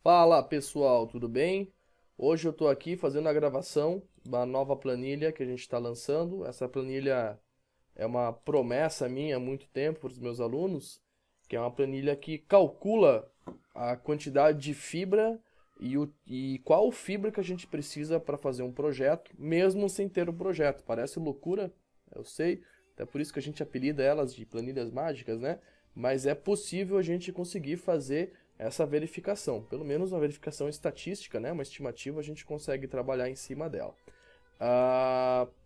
Fala pessoal, tudo bem? Hoje eu estou aqui fazendo a gravação da nova planilha que a gente está lançando. Essa planilha é uma promessa minha há muito tempo para os meus alunos, que é uma planilha que calcula a quantidade de fibra e qual fibra que a gente precisa para fazer um projeto, mesmo sem ter o projeto. Parece loucura, eu sei, até por isso que a gente apelida elas de planilhas mágicas, né? Mas é possível a gente conseguir fazer essa verificação, pelo menos uma verificação estatística, né? Uma estimativa, a gente consegue trabalhar em cima dela.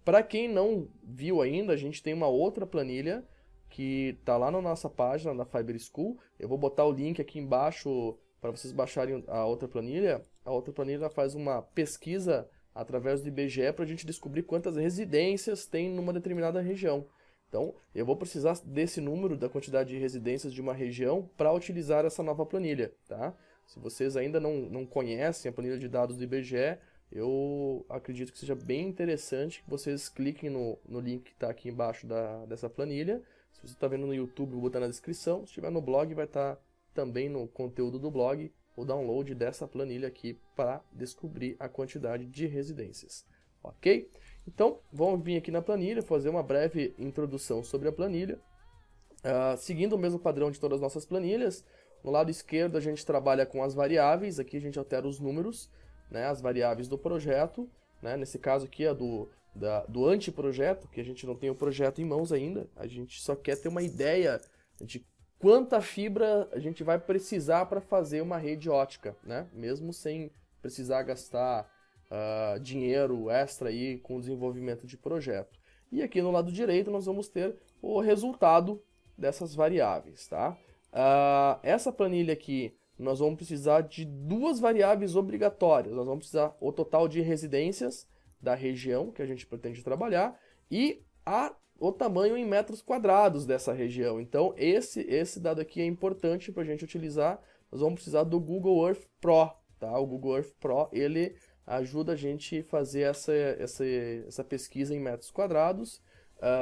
Para quem não viu ainda, a gente tem uma outra planilha que está lá na nossa página, na Fiber School. Eu vou botar o link aqui embaixo para vocês baixarem a outra planilha. A outra planilha faz uma pesquisa através do IBGE para a gente descobrir quantas residências tem numa determinada região. Então, eu vou precisar desse número, da quantidade de residências de uma região, para utilizar essa nova planilha, tá? Se vocês ainda não conhecem a planilha de dados do IBGE, eu acredito que seja bem interessante que vocês cliquem no link que está aqui embaixo dessa planilha. Se você está vendo no YouTube, vou botar na descrição. Se estiver no blog, vai estar também no conteúdo do blog o download dessa planilha aqui para descobrir a quantidade de residências, ok? Então, vamos vir aqui na planilha, fazer uma breve introdução sobre a planilha. Seguindo o mesmo padrão de todas as nossas planilhas, no lado esquerdo a gente trabalha com as variáveis, aqui a gente altera os números, né, as variáveis do projeto, né, nesse caso aqui é do anteprojeto, que a gente não tem o projeto em mãos ainda, a gente só quer ter uma ideia de quanta fibra a gente vai precisar para fazer uma rede ótica, né, mesmo sem precisar gastar dinheiro extra aí com o desenvolvimento de projeto. E aqui no lado direito nós vamos ter o resultado dessas variáveis, tá? Essa planilha aqui nós vamos precisar de duas variáveis obrigatórias. Nós vamos precisar o total de residências da região que a gente pretende trabalhar e o tamanho em metros quadrados dessa região. Então esse dado aqui é importante para a gente utilizar. Nós vamos precisar do Google Earth Pro, tá? O Google Earth Pro ele ajuda a gente a fazer essa pesquisa em metros quadrados.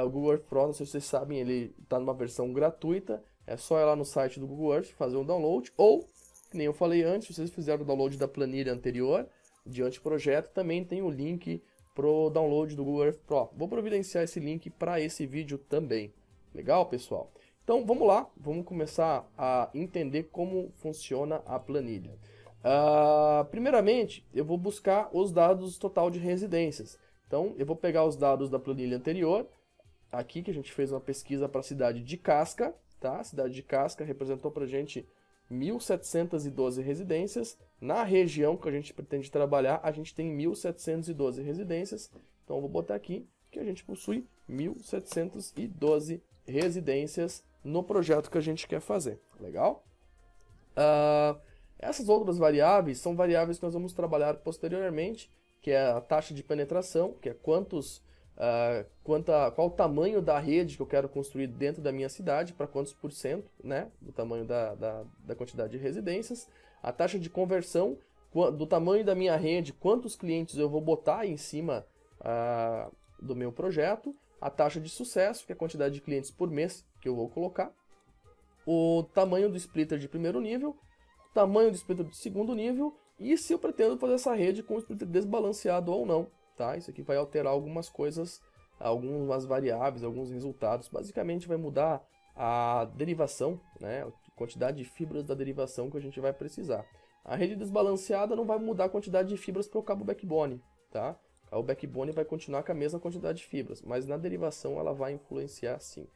O Google Earth Pro, não sei se vocês sabem, ele está numa versão gratuita. É só ir lá no site do Google Earth, fazer um download. Ou, que nem eu falei antes, se vocês fizeram o download da planilha anterior, de anteprojeto, também tem o link para o download do Google Earth Pro. Vou providenciar esse link para esse vídeo também. Legal, pessoal? Então, vamos lá. Vamos começar a entender como funciona a planilha. Primeiramente, eu vou buscar os dados total de residências. Então, eu vou pegar os dados da planilha anterior, aqui que a gente fez uma pesquisa para a cidade de Casca, tá? A cidade de Casca representou para a gente 1.712 residências. Na região que a gente pretende trabalhar, a gente tem 1.712 residências. Então, eu vou botar aqui que a gente possui 1.712 residências no projeto que a gente quer fazer. Legal? Essas outras variáveis são variáveis que nós vamos trabalhar posteriormente, que é a taxa de penetração, que é qual o tamanho da rede que eu quero construir dentro da minha cidade, para quantos por cento, né, do tamanho da quantidade de residências. A taxa de conversão, do tamanho da minha rede, quantos clientes eu vou botar em cima do meu projeto. A taxa de sucesso, que é a quantidade de clientes por mês que eu vou colocar. O tamanho do splitter de primeiro nível, tamanho do splitter de segundo nível e se eu pretendo fazer essa rede com o splitter desbalanceado ou não, tá? Isso aqui vai alterar algumas coisas, algumas variáveis, alguns resultados. Basicamente vai mudar a derivação, né? A quantidade de fibras da derivação que a gente vai precisar. A rede desbalanceada não vai mudar a quantidade de fibras para o cabo backbone, tá? O backbone vai continuar com a mesma quantidade de fibras, mas na derivação ela vai influenciar sim.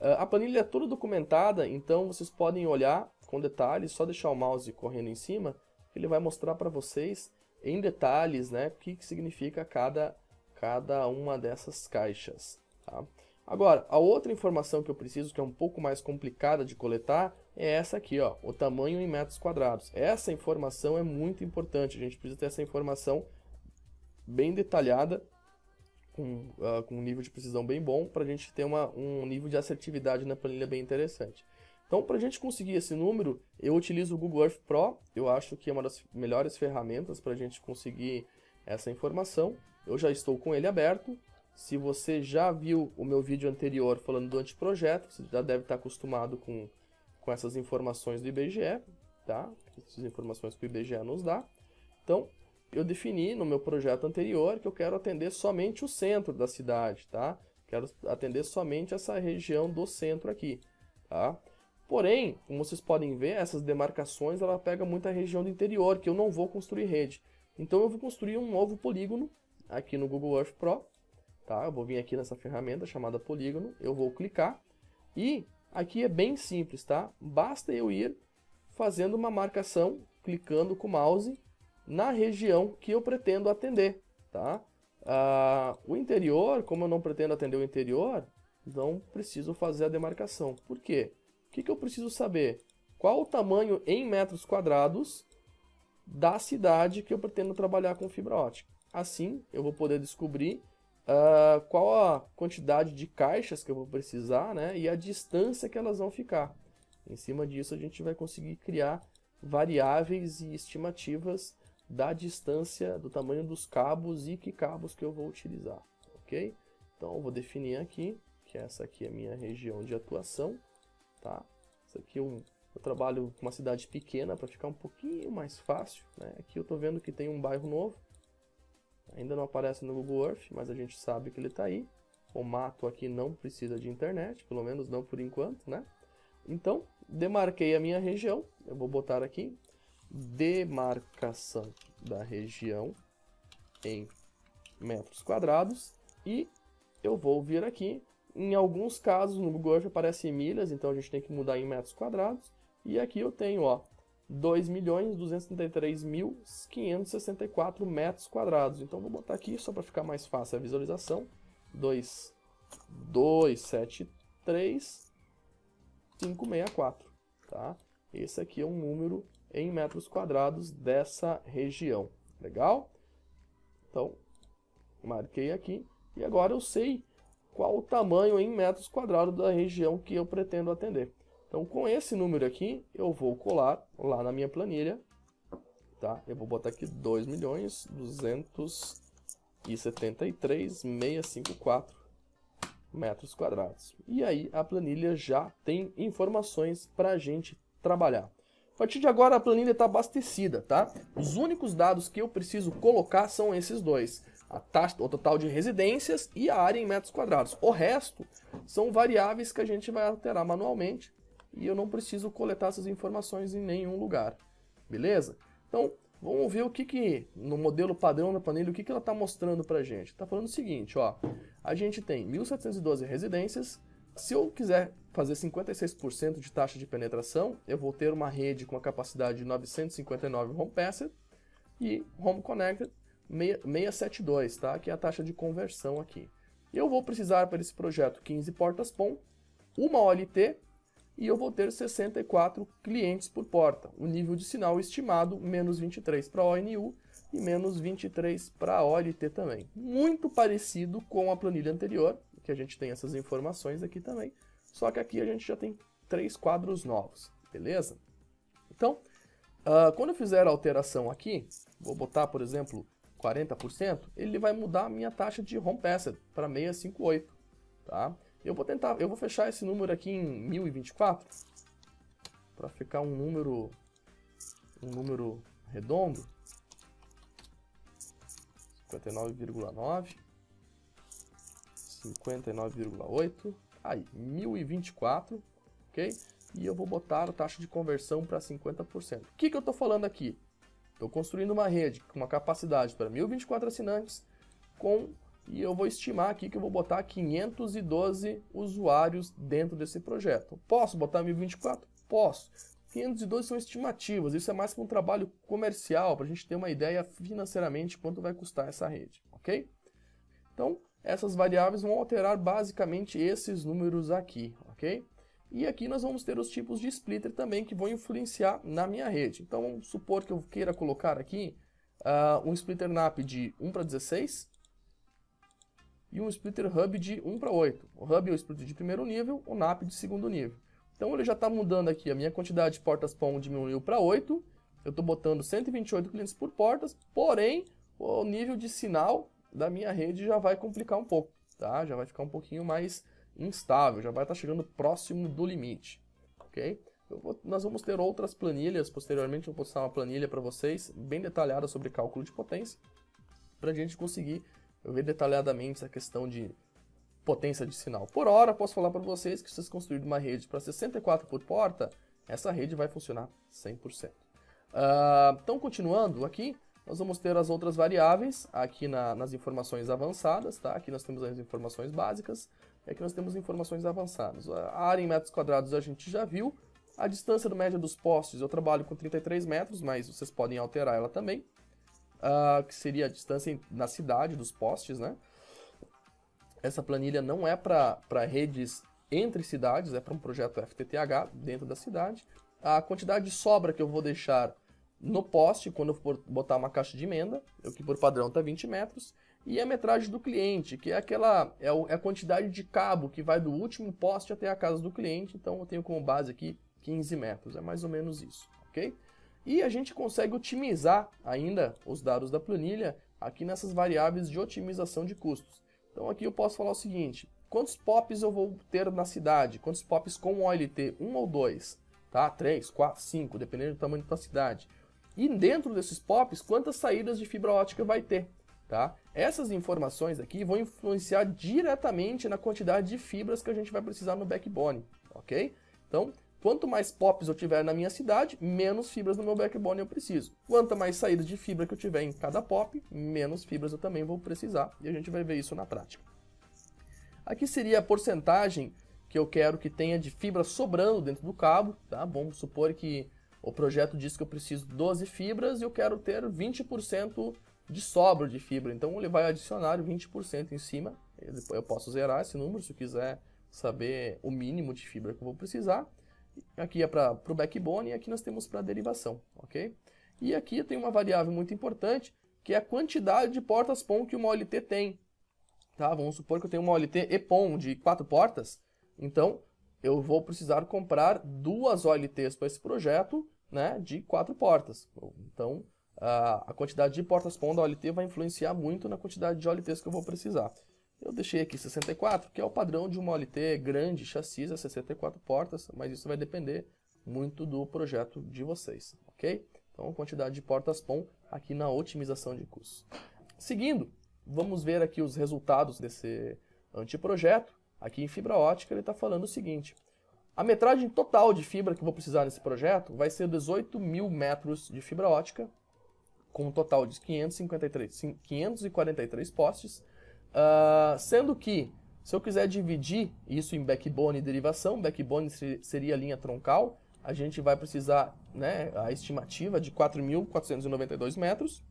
A planilha é toda documentada, então vocês podem olhar com detalhes, só deixar o mouse correndo em cima, que ele vai mostrar para vocês em detalhes, né, o que significa cada uma dessas caixas. Tá? Agora, a outra informação que eu preciso, que é um pouco mais complicada de coletar, é essa aqui, ó, o tamanho em metros quadrados. Essa informação é muito importante, a gente precisa ter essa informação bem detalhada, com um nível de precisão bem bom, para a gente ter um nível de assertividade na planilha bem interessante. Então, para a gente conseguir esse número, eu utilizo o Google Earth Pro. Eu acho que é uma das melhores ferramentas para a gente conseguir essa informação. Eu já estou com ele aberto. Se você já viu o meu vídeo anterior falando do anteprojeto, você já deve estar acostumado com essas informações do IBGE. tá? Essas informações que o IBGE nos dá. Então, eu defini no meu projeto anterior que eu quero atender somente o centro da cidade, tá? Quero atender somente essa região do centro aqui, tá? Porém, como vocês podem ver, essas demarcações, ela pega muita região do interior, que eu não vou construir rede. Então, eu vou construir um novo polígono aqui no Google Earth Pro, tá? Eu vou vir aqui nessa ferramenta chamada polígono, eu vou clicar e aqui é bem simples, tá? Basta eu ir fazendo uma marcação, clicando com o mouse na região que eu pretendo atender, tá? O interior, como eu não pretendo atender o interior, não preciso fazer a demarcação. Por quê? O que eu preciso saber? Qual o tamanho em metros quadrados da cidade que eu pretendo trabalhar com fibra ótica. Assim, eu vou poder descobrir qual a quantidade de caixas que eu vou precisar, né, e a distância que elas vão ficar. Em cima disso, a gente vai conseguir criar variáveis e estimativas da distância, do tamanho dos cabos e que cabos que eu vou utilizar, ok? Então, eu vou definir aqui, que essa aqui é a minha região de atuação, tá? Isso aqui eu trabalho com uma cidade pequena para ficar um pouquinho mais fácil, né? Aqui eu estou vendo que tem um bairro novo, ainda não aparece no Google Earth, mas a gente sabe que ele está aí. O mato aqui não precisa de internet, pelo menos não por enquanto, né? Então, demarquei a minha região, eu vou botar aqui, demarcação da região em metros quadrados, e eu vou vir aqui, em alguns casos no Google Earth aparece em milhas, então a gente tem que mudar em metros quadrados, e aqui eu tenho, ó, 2.233.564 metros quadrados. Então vou botar aqui só para ficar mais fácil a visualização. 273.564, tá? Esse aqui é um número em metros quadrados dessa região. Legal? Então, marquei aqui. E agora eu sei qual o tamanho em metros quadrados da região que eu pretendo atender. Então, com esse número aqui, eu vou colar lá na minha planilha, tá? Eu vou botar aqui 2.273.654 metros quadrados. E aí, a planilha já tem informações para a gente trabalhar. A partir de agora, a planilha está abastecida, tá? Os únicos dados que eu preciso colocar são esses dois. A taxa, o total de residências e a área em metros quadrados. O resto são variáveis que a gente vai alterar manualmente. E eu não preciso coletar essas informações em nenhum lugar, beleza? Então, vamos ver o que no modelo padrão da planilha, o que ela está mostrando para a gente. Está falando o seguinte, ó, a gente tem 1.712 residências, se eu quiser fazer 56% de taxa de penetração, eu vou ter uma rede com a capacidade de 959 home passed e home connected 672, tá? Que é a taxa de conversão aqui. Eu vou precisar para esse projeto 15 portas PON, uma OLT, e eu vou ter 64 clientes por porta. O nível de sinal estimado, menos 23 para a ONU e menos 23 para a OLT também. Muito parecido com a planilha anterior, que a gente tem essas informações aqui também, só que aqui a gente já tem 3 quadros novos, beleza? Então, quando eu fizer a alteração aqui, vou botar, por exemplo, 40%, ele vai mudar a minha taxa de home passed para 658, tá? Eu vou fechar esse número aqui em 1024 para ficar um número redondo. 59,9, 59,8, aí 1024, ok? E eu vou botar a taxa de conversão para 50%. O que eu estou falando aqui? Estou construindo uma rede com uma capacidade para 1024 assinantes e eu vou estimar aqui que eu vou botar 512 usuários dentro desse projeto. Posso botar 1024? Posso. 512 são estimativas, isso é mais que um trabalho comercial, para a gente ter uma ideia financeiramente quanto vai custar essa rede, ok? Então, essas variáveis vão alterar basicamente esses números aqui, ok? E aqui nós vamos ter os tipos de splitter também que vão influenciar na minha rede. Então, vamos supor que eu queira colocar aqui um splitter NAP de 1:16, e um splitter hub de 1:8. O hub é o splitter de primeiro nível, o NAP de segundo nível. Então ele já está mudando aqui, a minha quantidade de portas PON diminuiu para 8, eu estou botando 128 clientes por portas, porém o nível de sinal da minha rede já vai complicar um pouco, tá? Já vai ficar um pouquinho mais instável, já vai estar chegando próximo do limite, ok? Nós vamos ter outras planilhas, posteriormente eu vou postar uma planilha para vocês, bem detalhada sobre cálculo de potência, para a gente conseguir ver detalhadamente essa questão de potência de sinal. Por hora, posso falar para vocês que se vocês construírem uma rede para 64 por porta, essa rede vai funcionar 100%. Então, continuando aqui, nós vamos ter as outras variáveis aqui nas informações avançadas, tá? Aqui nós temos as informações básicas, e aqui nós temos informações avançadas. A área em metros quadrados a gente já viu, a distância média dos postes eu trabalho com 33 metros, mas vocês podem alterar ela também, que seria a distância na cidade dos postes, né? Essa planilha não é para redes entre cidades, é para um projeto FTTH dentro da cidade. A quantidade de sobra que eu vou deixar no poste, quando eu for botar uma caixa de emenda, que por padrão está 20 metros, e a metragem do cliente, que é a quantidade de cabo que vai do último poste até a casa do cliente, então eu tenho como base aqui 15 metros, é mais ou menos isso, ok? E a gente consegue otimizar ainda os dados da planilha aqui nessas variáveis de otimização de custos. Então aqui eu posso falar o seguinte, quantos POPs eu vou ter na cidade, quantos POPs com OLT, 1 ou 2, tá? 3, 4, 5, dependendo do tamanho da cidade. E dentro desses POPs, quantas saídas de fibra ótica vai ter, tá? Essas informações aqui vão influenciar diretamente na quantidade de fibras que a gente vai precisar no backbone, ok? Então, quanto mais POPs eu tiver na minha cidade, menos fibras no meu backbone eu preciso. Quanto mais saídas de fibra que eu tiver em cada POP, menos fibras eu também vou precisar. E a gente vai ver isso na prática. Aqui seria a porcentagem que eu quero que tenha de fibra sobrando dentro do cabo, tá? Vamos supor que o projeto diz que eu preciso de 12 fibras e eu quero ter 20% de sobra de fibra. Então ele vai adicionar 20% em cima. Eu posso zerar esse número se eu quiser saber o mínimo de fibra que eu vou precisar. Aqui é para o backbone e aqui nós temos para a derivação, ok? E aqui tem uma variável muito importante, que é a quantidade de portas PON que uma OLT tem. Tá? Vamos supor que eu tenho uma OLT EPON de 4 portas, então eu vou precisar comprar 2 OLTs para esse projeto, né, de 4 portas. Então a quantidade de portas PON da OLT vai influenciar muito na quantidade de OLTs que eu vou precisar. Eu deixei aqui 64, que é o padrão de uma OLT grande, chassi, é 64 portas, mas isso vai depender muito do projeto de vocês, ok? Então, a quantidade de portas PON aqui na otimização de custos. Seguindo, vamos ver aqui os resultados desse anteprojeto. Aqui em fibra ótica ele está falando o seguinte, a metragem total de fibra que eu vou precisar nesse projeto vai ser 18 mil metros de fibra ótica, com um total de 543 postes, sendo que, se eu quiser dividir isso em backbone e derivação, backbone seria a linha troncal, a gente vai precisar, né, a estimativa de 4.492 metros,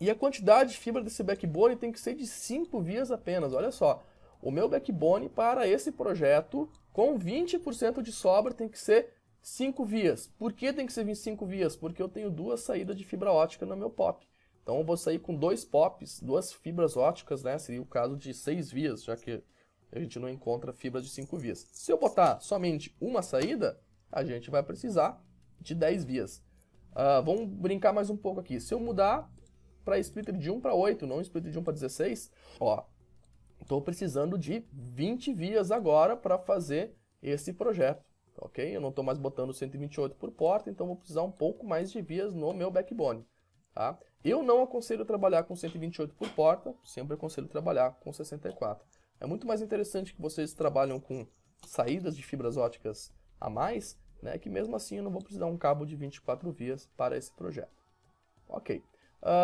e a quantidade de fibra desse backbone tem que ser de 5 vias apenas, olha só, o meu backbone para esse projeto, com 20% de sobra, tem que ser 5 vias. Por que tem que ser 25 vias? Porque eu tenho 2 saídas de fibra ótica no meu POP. Então eu vou sair com 2 POPs, 2 fibras óticas, né? Seria o caso de 6 vias, já que a gente não encontra fibras de 5 vias. Se eu botar somente uma saída, a gente vai precisar de 10 vias. Vamos brincar mais um pouco aqui. Se eu mudar para splitter de 1 para 8, não splitter de 1 para 16, ó, estou precisando de 20 vias agora para fazer esse projeto, ok? Eu não estou mais botando 128 por porta, então vou precisar um pouco mais de vias no meu backbone, tá? Eu não aconselho trabalhar com 128 por porta, sempre aconselho trabalhar com 64. É muito mais interessante que vocês trabalhem com saídas de fibras óticas a mais, né, que mesmo assim eu não vou precisar um cabo de 24 vias para esse projeto. Ok.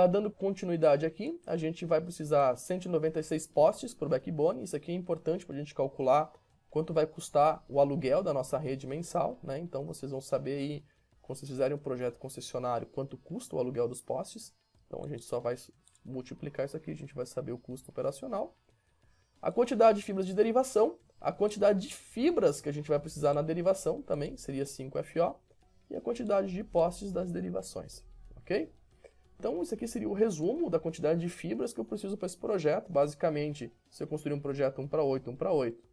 Dando continuidade aqui, a gente vai precisar 196 postes para o backbone. Isso aqui é importante para a gente calcular quanto vai custar o aluguel da nossa rede mensal, né? Então vocês vão saber aí, quando vocês fizerem um projeto concessionário, quanto custa o aluguel dos postes. Então a gente só vai multiplicar isso aqui, a gente vai saber o custo operacional. A quantidade de fibras de derivação, a quantidade de fibras que a gente vai precisar na derivação também, seria 5 FO, e a quantidade de postes das derivações, ok? Então isso aqui seria o resumo da quantidade de fibras que eu preciso para esse projeto. Basicamente, se eu construir um projeto 1 para 8, 1 para 8,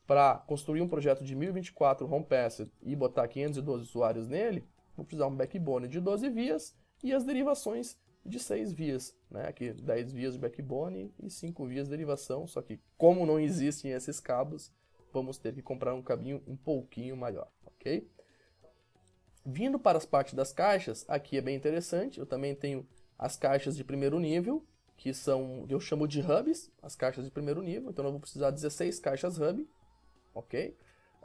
para construir um projeto de 1024 home pass e botar 512 usuários nele, vou precisar de um backbone de 12 vias e as derivações de 6 vias, né? Aqui 10 vias de backbone e 5 vias de derivação, só que como não existem esses cabos, vamos ter que comprar um cabinho um pouquinho maior, ok? Vindo para as partes das caixas, aqui é bem interessante, eu também tenho as caixas de primeiro nível, que são, eu chamo de hubs, as caixas de primeiro nível, então eu vou precisar de 16 caixas hub, ok?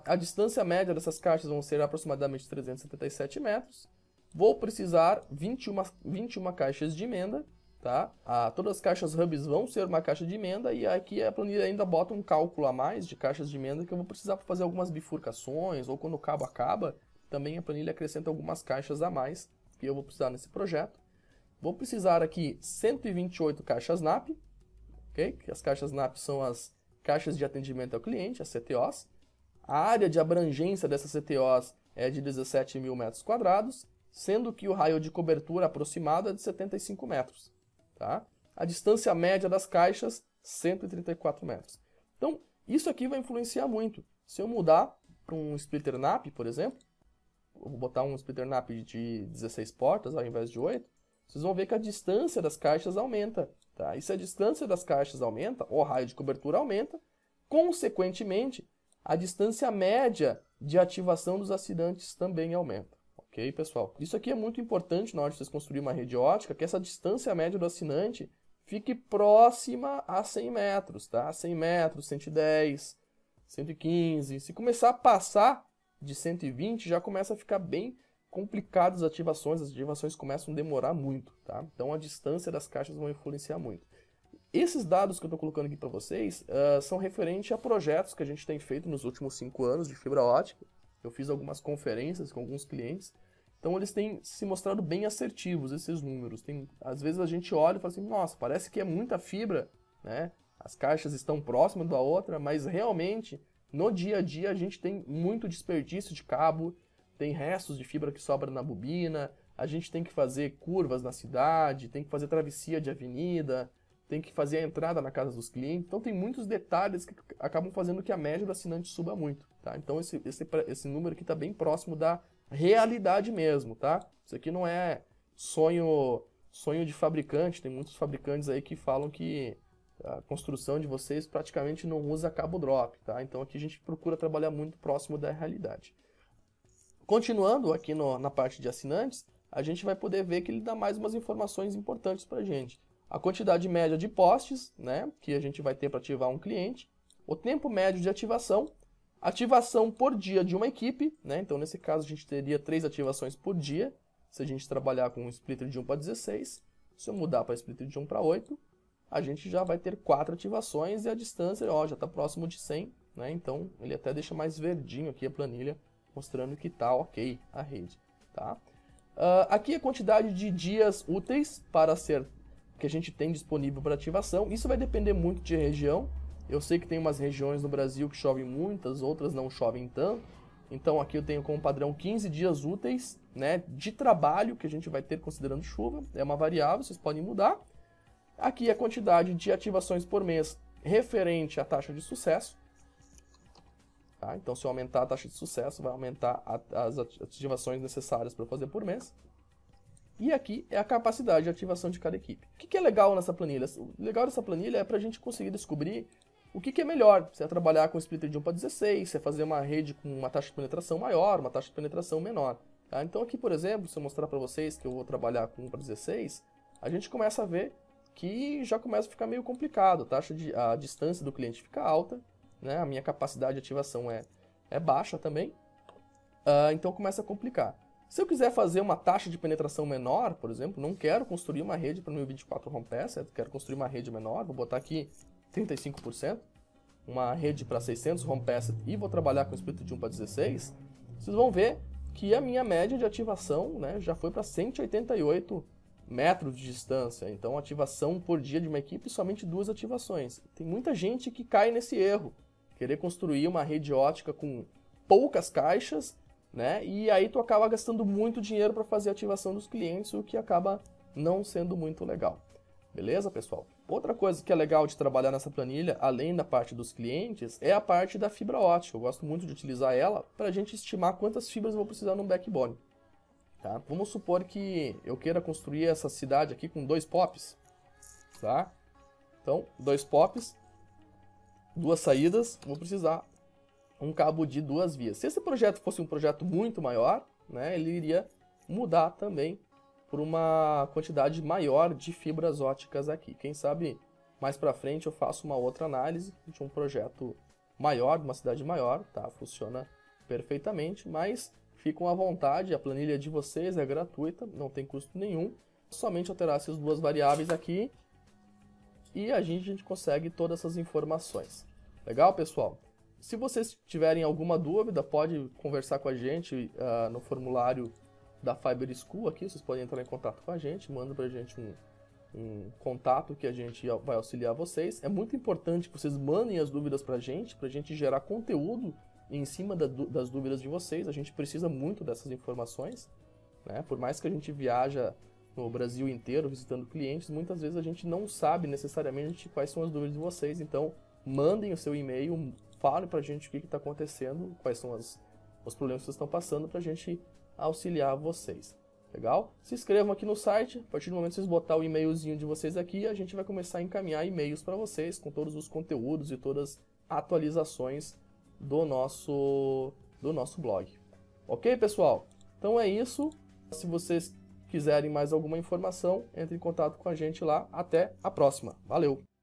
A distância média dessas caixas vão ser aproximadamente 377 metros. Vou precisar 21 caixas de emenda, tá? Todas as caixas hubs vão ser uma caixa de emenda e aqui a planilha ainda bota um cálculo a mais de caixas de emenda que eu vou precisar para fazer algumas bifurcações ou quando o cabo acaba, também a planilha acrescenta algumas caixas a mais que eu vou precisar nesse projeto. Vou precisar aqui 128 caixas NAP, ok? As caixas NAP são as caixas de atendimento ao cliente, as CTOs. A área de abrangência dessas CTOs é de 17 mil metros quadrados, sendo que o raio de cobertura aproximado é de 75 metros. Tá? A distância média das caixas, 134 metros. Então, isso aqui vai influenciar muito. Se eu mudar para um splitter NAP, por exemplo, eu vou botar um splitter NAP de 16 portas ao invés de 8, vocês vão ver que a distância das caixas aumenta. Tá? E se a distância das caixas aumenta, o raio de cobertura aumenta, consequentemente, a distância média de ativação dos assinantes também aumenta. Ok, pessoal? Isso aqui é muito importante na hora de vocês construir uma rede ótica, que essa distância média do assinante fique próxima a 100 metros, tá? 100 metros, 110, 115. Se começar a passar de 120, já começa a ficar bem complicado as ativações começam a demorar muito, tá? Então a distância das caixas vai influenciar muito. Esses dados que eu estou colocando aqui para vocês são referentes a projetos que a gente tem feito nos últimos 5 anos de fibra ótica. Eu fiz algumas conferências com alguns clientes, então eles têm se mostrado bem assertivos, esses números. Às vezes a gente olha e fala assim, nossa, parece que é muita fibra, né? As caixas estão próximas da outra, mas realmente, no dia a dia, a gente tem muito desperdício de cabo, tem restos de fibra que sobra na bobina, a gente tem que fazer curvas na cidade, tem que fazer travessia de avenida, tem que fazer a entrada na casa dos clientes, então tem muitos detalhes que acabam fazendo que a média do assinante suba muito, tá? Então esse número aqui está bem próximo da realidade mesmo, tá? Isso aqui não é sonho de fabricante, tem muitos fabricantes aí que falam que a construção de vocês praticamente não usa cabo drop, tá? Então aqui a gente procura trabalhar muito próximo da realidade. Continuando aqui na parte de assinantes, a gente vai poder ver que ele dá mais umas informações importantes para a gente. A quantidade média de postes, né, que a gente vai ter para ativar um cliente, o tempo médio de ativação por dia de uma equipe, né, então nesse caso a gente teria 3 ativações por dia, se a gente trabalhar com um splitter de 1 para 16, se eu mudar para splitter de 1 para 8, a gente já vai ter 4 ativações e a distância já está próximo de 100, né, então ele até deixa mais verdinho aqui a planilha, mostrando que está ok a rede. Tá? Aqui a quantidade de dias úteis para ser que a gente tem disponível para ativação. Isso vai depender muito de região. Eu sei que tem umas regiões no Brasil que chovem muitas, outras não chovem tanto. Então aqui eu tenho como padrão 15 dias úteis, né, de trabalho que a gente vai ter considerando chuva. É uma variável, vocês podem mudar. Aqui a quantidade de ativações por mês referente à taxa de sucesso. Tá? Então se eu aumentar a taxa de sucesso, vai aumentar as ativações necessárias para fazer por mês. E aqui é a capacidade de ativação de cada equipe. O que é legal nessa planilha? O legal dessa planilha é para a gente conseguir descobrir o que é melhor. Se é trabalhar com splitter de 1 para 16, se é fazer uma rede com uma taxa de penetração maior, uma taxa de penetração menor. Tá? Então aqui, por exemplo, se eu mostrar para vocês que eu vou trabalhar com 1 para 16, a gente começa a ver que já começa a ficar meio complicado. A distância do cliente fica alta, né? A minha capacidade de ativação é baixa também. Então começa a complicar. Se eu quiser fazer uma taxa de penetração menor, por exemplo, não quero construir uma rede para 1024 home pass, quero construir uma rede menor, vou botar aqui 35%, uma rede para 600 home pass e vou trabalhar com splitter de 1 para 16, vocês vão ver que a minha média de ativação, né, já foi para 188 metros de distância. Então, ativação por dia de uma equipe, somente 2 ativações. Tem muita gente que cai nesse erro, querer construir uma rede ótica com poucas caixas, né? E aí tu acaba gastando muito dinheiro para fazer a ativação dos clientes, o que acaba não sendo muito legal. Beleza, pessoal? Outra coisa que é legal de trabalhar nessa planilha, além da parte dos clientes, é a parte da fibra ótica. Eu gosto muito de utilizar ela para a gente estimar quantas fibras eu vou precisar no backbone. Tá? Vamos supor que eu queira construir essa cidade aqui com 2 POPs. Tá? Então, 2 POPs, 2 saídas, vou precisar um cabo de 2 vias. Se esse projeto fosse um projeto muito maior, né, ele iria mudar também por uma quantidade maior de fibras óticas aqui. Quem sabe mais para frente eu faço uma outra análise de um projeto maior, de uma cidade maior, tá? Funciona perfeitamente, mas ficam à vontade, a planilha de vocês é gratuita, não tem custo nenhum, somente alterar essas duas variáveis aqui e a gente consegue todas essas informações. Legal, pessoal? Se vocês tiverem alguma dúvida, pode conversar com a gente no formulário da Fiber School aqui, vocês podem entrar em contato com a gente, manda pra gente um contato que a gente vai auxiliar vocês. É muito importante que vocês mandem as dúvidas pra gente gerar conteúdo em cima das dúvidas de vocês. A gente precisa muito dessas informações, né? Por mais que a gente viaja no Brasil inteiro visitando clientes, muitas vezes a gente não sabe necessariamente quais são as dúvidas de vocês, então mandem o seu e-mail, falem pra gente o que está acontecendo, quais são os problemas que vocês estão passando pra gente auxiliar vocês. Legal? Se inscrevam aqui no site, a partir do momento que vocês botar o e-mailzinho de vocês aqui, a gente vai começar a encaminhar e-mails para vocês com todos os conteúdos e todas as atualizações do nosso blog. Ok, pessoal? Então é isso. Se vocês quiserem mais alguma informação, entre em contato com a gente lá. Até a próxima. Valeu!